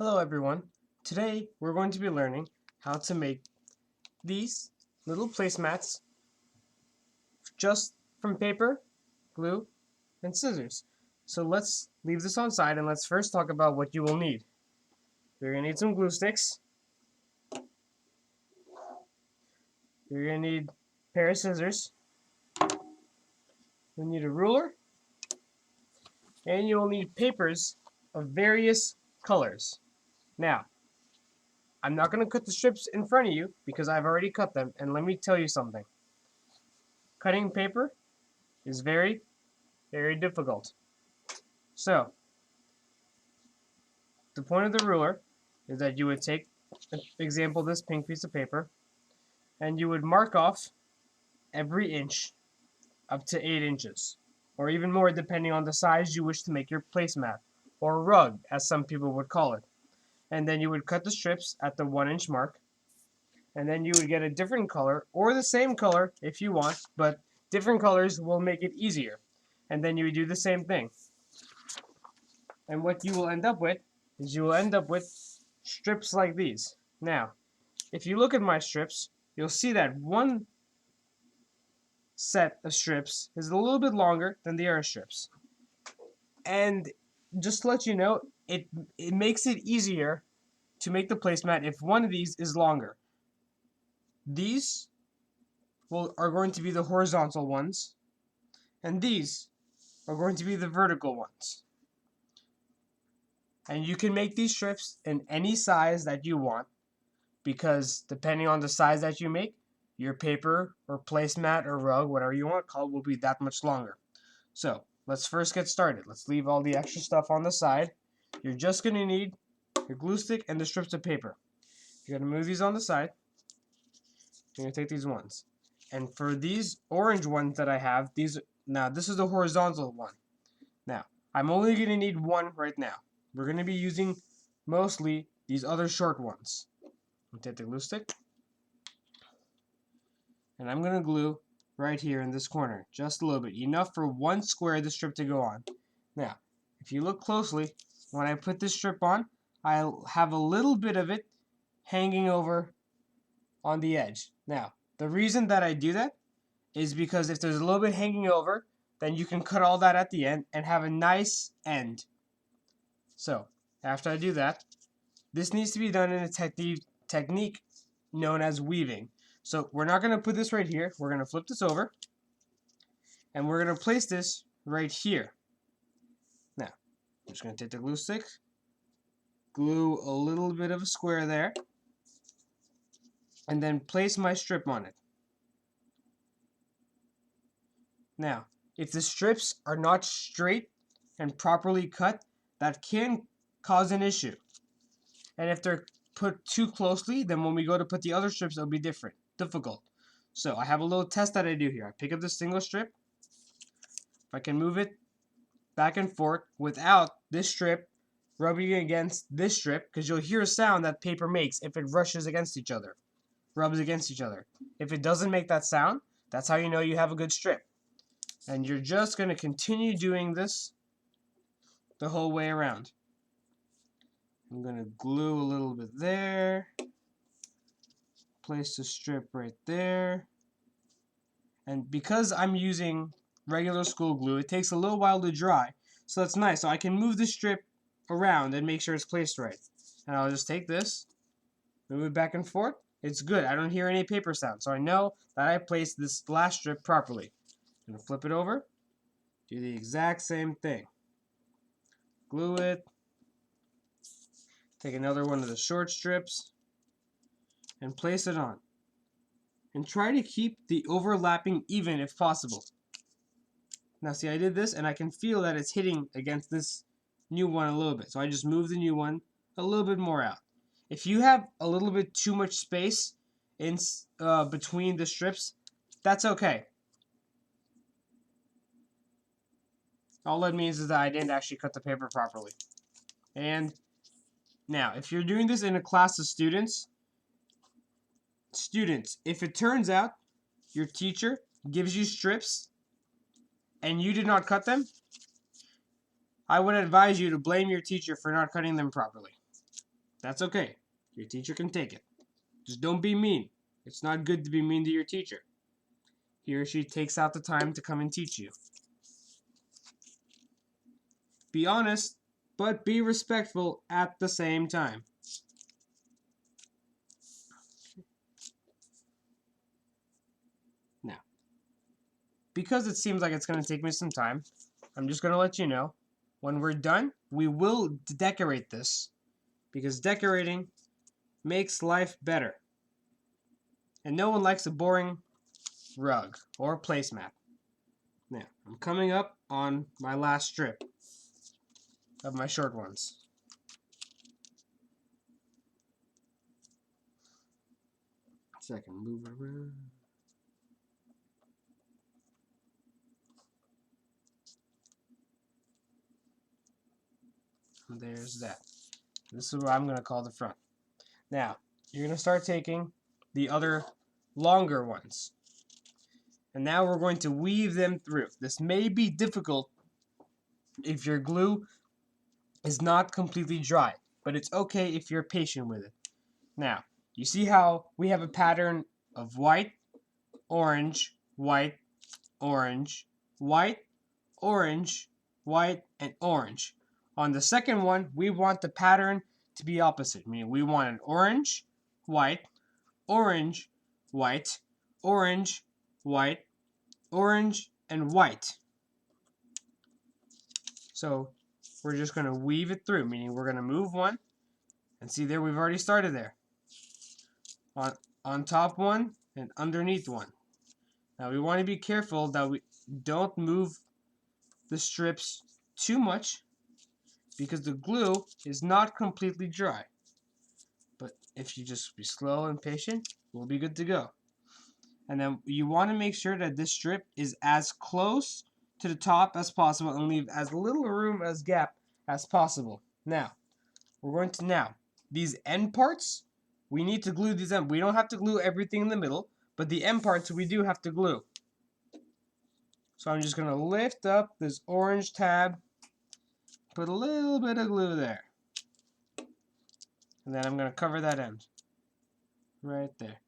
Hello everyone. Today we're going to be learning how to make these little placemats just from paper, glue, and scissors. So let's leave this on side and let's first talk about what you will need. You're going to need some glue sticks. You're going to need a pair of scissors. You'll need a ruler. And you'll need papers of various colors. Now, I'm not going to cut the strips in front of you because I've already cut them, and let me tell you something. Cutting paper is very, very difficult. So, the point of the ruler is that you would take, for example, this pink piece of paper, and you would mark off every inch up to 8 inches, or even more depending on the size you wish to make your placemat, or rug, as some people would call it. And then you would cut the strips at the 1-inch mark, and then you would get a different color, or the same color if you want, but different colors will make it easier. And then you would do the same thing. And what you will end up with is you will end up with strips like these. Now, if you look at my strips, you'll see that one set of strips is a little bit longer than the other strips. And just to let you know, it makes it easier to make the placemat if one of these is longer. These are going to be the horizontal ones, and these are going to be the vertical ones. And you can make these strips in any size that you want, because depending on the size that you make, your paper or placemat or rug, whatever you want to call it, will be that much longer. So let's first get started. Let's leave all the extra stuff on the side. You're just going to need your glue stick and the strips of paper. You're going to move these on the side. You're going to take these ones. And for these orange ones that I have, this is the horizontal one. Now, I'm only going to need one right now. We're going to be using mostly these other short ones. I'll take the glue stick, and I'm going to glue right here in this corner, just a little bit, enough for one square of the strip to go on. Now, if you look closely, when I put this strip on, I'll have a little bit of it hanging over on the edge. Now, the reason that I do that is because if there's a little bit hanging over, then you can cut all that at the end and have a nice end. So, after I do that, this needs to be done in a technique known as weaving. So we're not going to put this right here. We're going to flip this over, and we're going to place this right here. Now, I'm just going to take the glue stick, glue a little bit of a square there, and then place my strip on it. Now, if the strips are not straight and properly cut, that can cause an issue. And if they're put too closely, then when we go to put the other strips, it'll be difficult. So I have a little test that I do here. I pick up this single strip. If I can move it back and forth without this strip rubbing against this strip, because you'll hear a sound that paper makes if it rubs against each other. If it doesn't make that sound, that's how you know you have a good strip. And you're just going to continue doing this the whole way around. I'm going to glue a little bit there, place the strip right there, and because I'm using regular school glue, it takes a little while to dry, so that's nice. So I can move the strip around and make sure it's placed right. And I'll just take this, move it back and forth. It's good. I don't hear any paper sound, so I know that I placed this last strip properly. I'm going to flip it over, do the exact same thing. Glue it. Take another one of the short strips and place it on. And try to keep the overlapping even if possible. Now see, I did this and I can feel that it's hitting against this new one a little bit. So I just move the new one a little bit more out. If you have a little bit too much space in between the strips, that's okay. All that means is that I didn't actually cut the paper properly. And now, if you're doing this in a class of students, if it turns out your teacher gives you strips and you did not cut them, I would advise you to blame your teacher for not cutting them properly. That's okay. Your teacher can take it. Just don't be mean. It's not good to be mean to your teacher. He or she takes out the time to come and teach you. Be honest, but be respectful at the same time. Now, because it seems like it's going to take me some time, I'm just going to let you know, when we're done, we will decorate this, because decorating makes life better. And no one likes a boring rug or placemat. Now, I'm coming up on my last strip of my short ones. So I can move around. And there's that. This is what I'm going to call the front. Now, you're going to start taking the other longer ones. And now we're going to weave them through. This may be difficult if your glue is not completely dry, but it's okay if you're patient with it. Now, you see how we have a pattern of white, orange, white, orange, white, orange, white, and orange. On the second one, we want the pattern to be opposite, meaning we want an orange, white, orange, white, orange, white, orange, and white. So we're just going to weave it through, meaning we're going to move one, and see there we've already started there. On top one and underneath one. Now we want to be careful that we don't move the strips too much, because the glue is not completely dry. But if you just be slow and patient, we'll be good to go. And then you want to make sure that this strip is as close to the top as possible and leave as little room as gap as possible. Now, we're going to these end parts, we need to glue these end. We don't have to glue everything in the middle, but the end parts we do have to glue. So I'm just going to lift up this orange tab, put a little bit of glue there. And then I'm going to cover that end. Right there.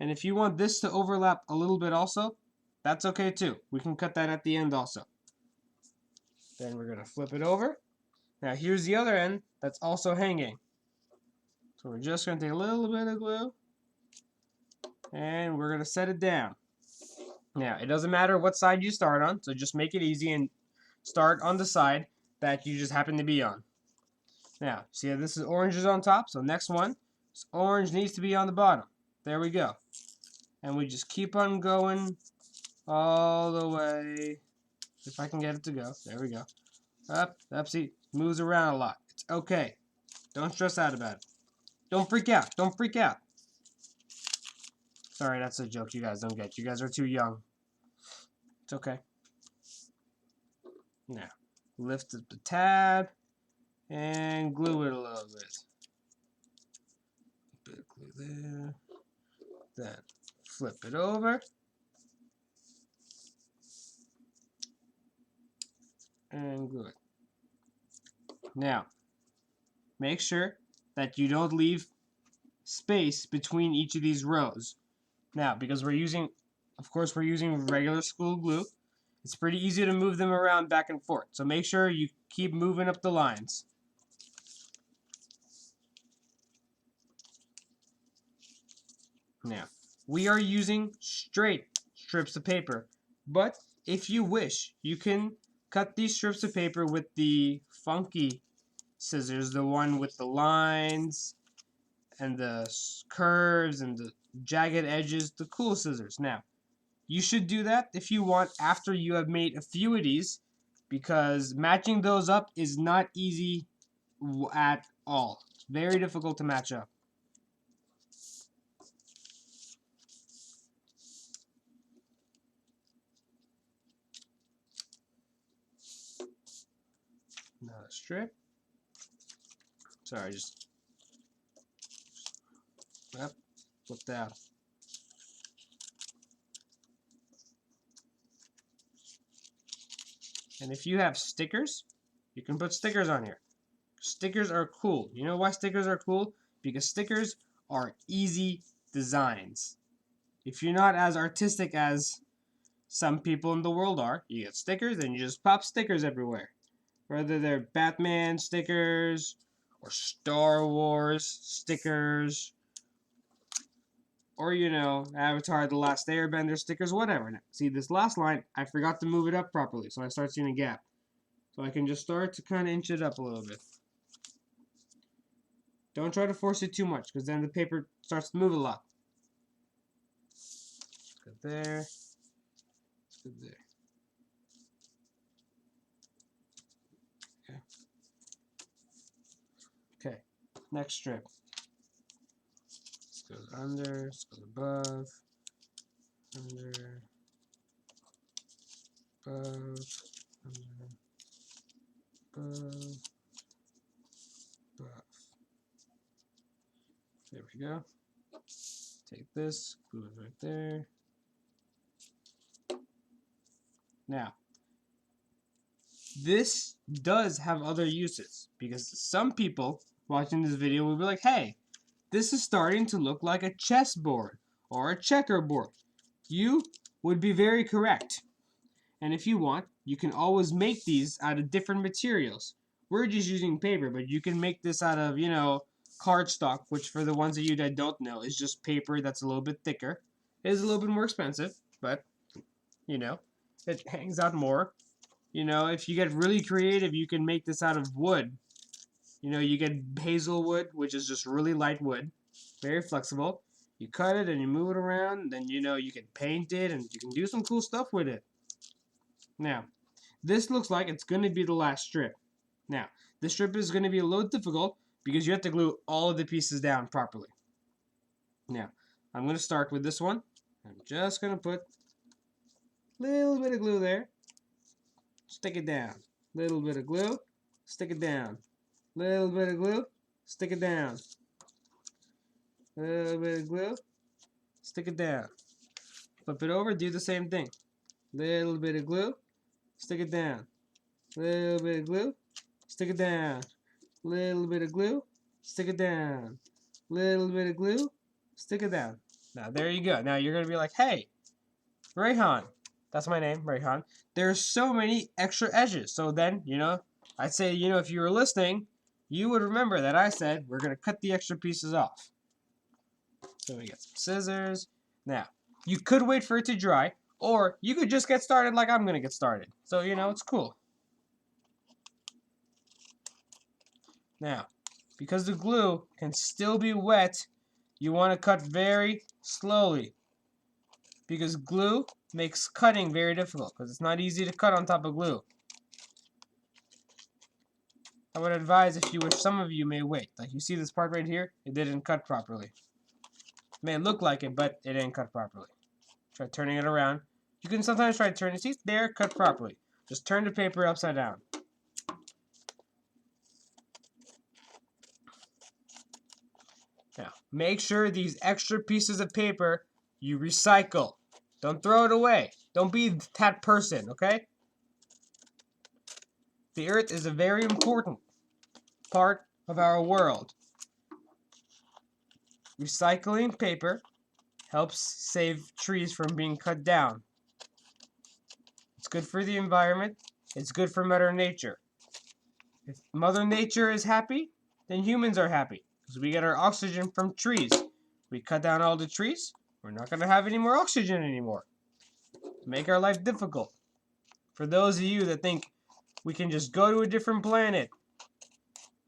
And if you want this to overlap a little bit also, that's okay too. We can cut that at the end also. Then we're going to flip it over. Now here's the other end that's also hanging. So we're just going to take a little bit of glue and we're going to set it down. Now it doesn't matter what side you start on, so just make it easy and start on the side that you just happen to be on. Now, see how this is orange on top, so next one, this orange needs to be on the bottom. There we go. And we just keep on going all the way. If I can get it to go. There we go. Up, see, moves around a lot. It's okay. Don't stress out about it. Don't freak out. Don't freak out. Sorry, that's a joke you guys don't get. You guys are too young. It's okay. Now, lift up the tab and glue it a little bit. A bit of glue there. Then flip it over. And glue it. Now, make sure that you don't leave space between each of these rows. Now, because we're using regular school glue, it's pretty easy to move them around back and forth. So make sure you keep moving up the lines. Now, we are using straight strips of paper, but if you wish, you can cut these strips of paper with the funky scissors, the one with the lines and the curves and the jagged edges, the cool scissors. Now, you should do that if you want after you have made a few of these, because matching those up is not easy at all. It's very difficult to match up. Another strip. Sorry, just flip that. And if you have stickers, you can put stickers on here. Stickers are cool. You know why stickers are cool? Because stickers are easy designs. If you're not as artistic as some people in the world are, you get stickers and you just pop stickers everywhere. Whether they're Batman stickers or Star Wars stickers or, Avatar The Last Airbender stickers, whatever. Now, see, this last line, I forgot to move it up properly, so I start seeing a gap. So I can just start to kind of inch it up a little bit. Don't try to force it too much, because then the paper starts to move a lot. Good there. Good there. Okay, next strip. This goes under, this goes above, under, above, under, above, above. There we go. Take this, glue it right there. Now, this does have other uses, because some people watching this video will be like, hey, this is starting to look like a chessboard or a checkerboard. You would be very correct. And if you want, you can always make these out of different materials. We're just using paper, but you can make this out of, cardstock, which for the ones of you that don't know is just paper that's a little bit thicker. It is a little bit more expensive, but, it hangs out more. If you get really creative, you can make this out of wood. You get hazelwood, which is just really light wood, very flexible. You cut it and you move it around, then you can paint it and you can do some cool stuff with it. Now, this looks like it's going to be the last strip. Now, this strip is going to be a little difficult because you have to glue all of the pieces down properly. Now, I'm going to start with this one. I'm just going to put a little bit of glue there. Stick it down. Little bit of glue. Stick it down. Little bit of glue. Stick it down. Little bit of glue. Stick it down. Flip it over. Do the same thing. Little bit of glue. Stick it down. Little bit of glue. Stick it down. Little bit of glue. Stick it down. Little bit of glue. Stick it down. Now, there you go. Now, you're going to be like, hey, Rayhan. That's my name, Rayhan. There's so many extra edges. So then, I'd say, if you were listening, you would remember that I said we're going to cut the extra pieces off. So we get some scissors. Now, you could wait for it to dry, or you could just get started like I'm going to get started. So, it's cool. Now, because the glue can still be wet, you want to cut very slowly. Because glue makes cutting very difficult, because it's not easy to cut on top of glue. I would advise, if you wish, some of you may wait. Like you see this part right here, it didn't cut properly. It may look like it, but it didn't cut properly. Try turning it around. You can sometimes try turning it. See, there, cut properly. Just turn the paper upside down. Now, make sure these extra pieces of paper you recycle. Don't throw it away. Don't be that person, okay? The earth is a very important part of our world. Recycling paper helps save trees from being cut down. It's good for the environment. It's good for Mother Nature. If Mother Nature is happy, then humans are happy, because we get our oxygen from trees. We cut down all the trees, we're not going to have any more oxygen anymore. Make our life difficult. For those of you that think we can just go to a different planet,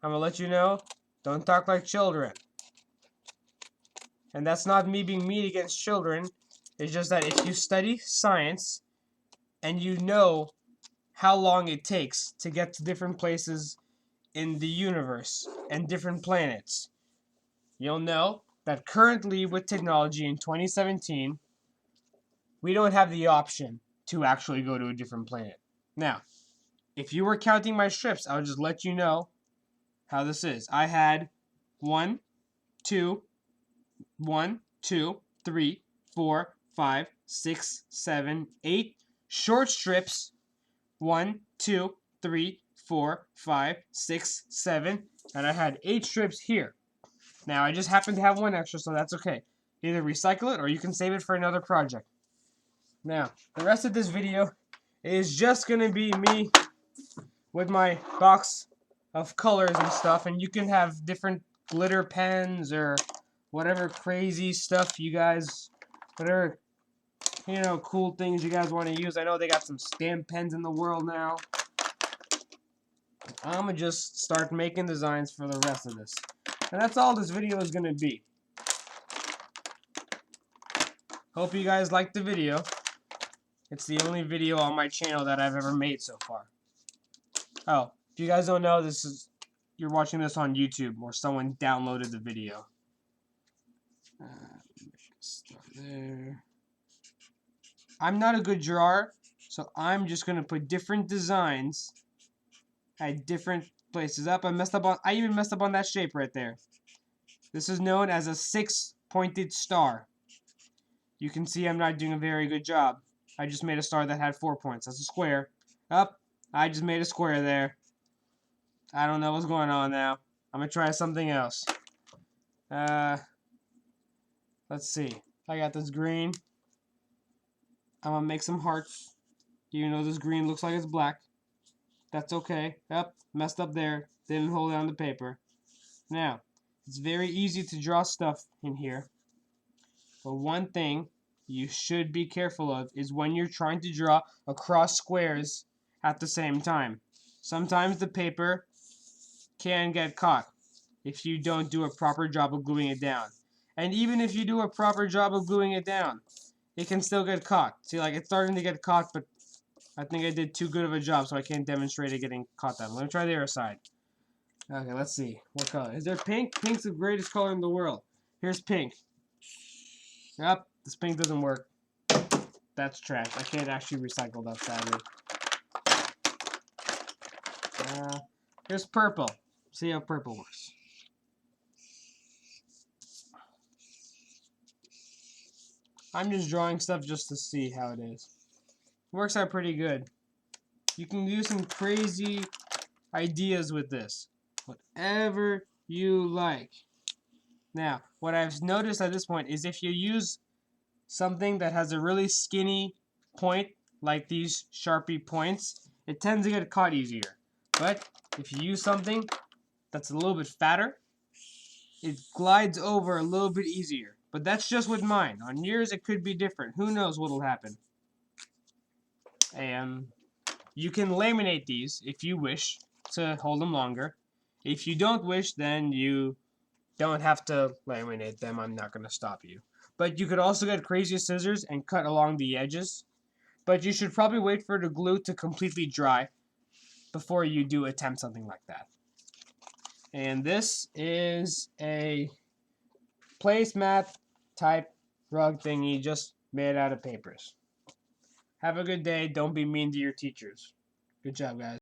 I'm going to let you know, don't talk like children. And that's not me being mean against children. It's just that if you study science and you know how long it takes to get to different places in the universe and different planets, you'll know that currently with technology in 2017, we don't have the option to actually go to a different planet. Now, if you were counting my strips, I would just let you know how this is. I had 1, 2, 3, 4, 5, 6, 7, 8 short strips. 1, 2, 3, 4, 5, 6, 7, and I had 8 strips here. Now, I just happen to have one extra, so that's okay. Either recycle it, or you can save it for another project. Now, the rest of this video is just going to be me with my box of colors and stuff, and you can have different glitter pens or whatever crazy stuff you guys, whatever, cool things you guys want to use. I know they got some stamp pens in the world now. I'm going to just start making designs for the rest of this. And that's all this video is going to be. Hope you guys liked the video. It's the only video on my channel that I've ever made so far. Oh, if you guys don't know, you're watching this on YouTube, or someone downloaded the video. Stuff there. I'm not a good drawer, so I'm just gonna put different designs at different places. I even messed up on that shape right there. This is known as a 6-pointed star. You can see I'm not doing a very good job. I just made a star that had 4 points. That's a square. I just made a square there. I don't know what's going on now. I'm gonna try something else. Let's see. I got this green. I'm gonna make some hearts. Even though this green looks like it's black. That's okay. Messed up there. Didn't hold down the paper. Now, it's very easy to draw stuff in here. But one thing you should be careful of is when you're trying to draw across squares at the same time. Sometimes the paper can get caught if you don't do a proper job of gluing it down. And even if you do a proper job of gluing it down, it can still get caught. See, like, it's starting to get caught, but I think I did too good of a job, so I can't demonstrate it getting caught that. Let me try the other side. Okay, let's see. What color? Is there pink? Pink's the greatest color in the world. Here's pink. Yep, this pink doesn't work. That's trash. I can't actually recycle that, sadly. Here's purple. See how purple works. I'm just drawing stuff just to see how it is. It works out pretty good. You can do some crazy ideas with this. Whatever you like. Now, what I've noticed at this point is if you use something that has a really skinny point, like these Sharpie points, it tends to get caught easier. But if you use something that's a little bit fatter, it glides over a little bit easier. But that's just with mine. On yours, it could be different. Who knows what'll happen. And you can laminate these if you wish to hold them longer. If you don't wish, then you don't have to laminate them. I'm not going to stop you. But you could also get crazy scissors and cut along the edges. But you should probably wait for the glue to completely dry before you do attempt something like that. And this is a placemat type rug thingy just made out of papers. Have a good day. Don't be mean to your teachers. Good job, guys.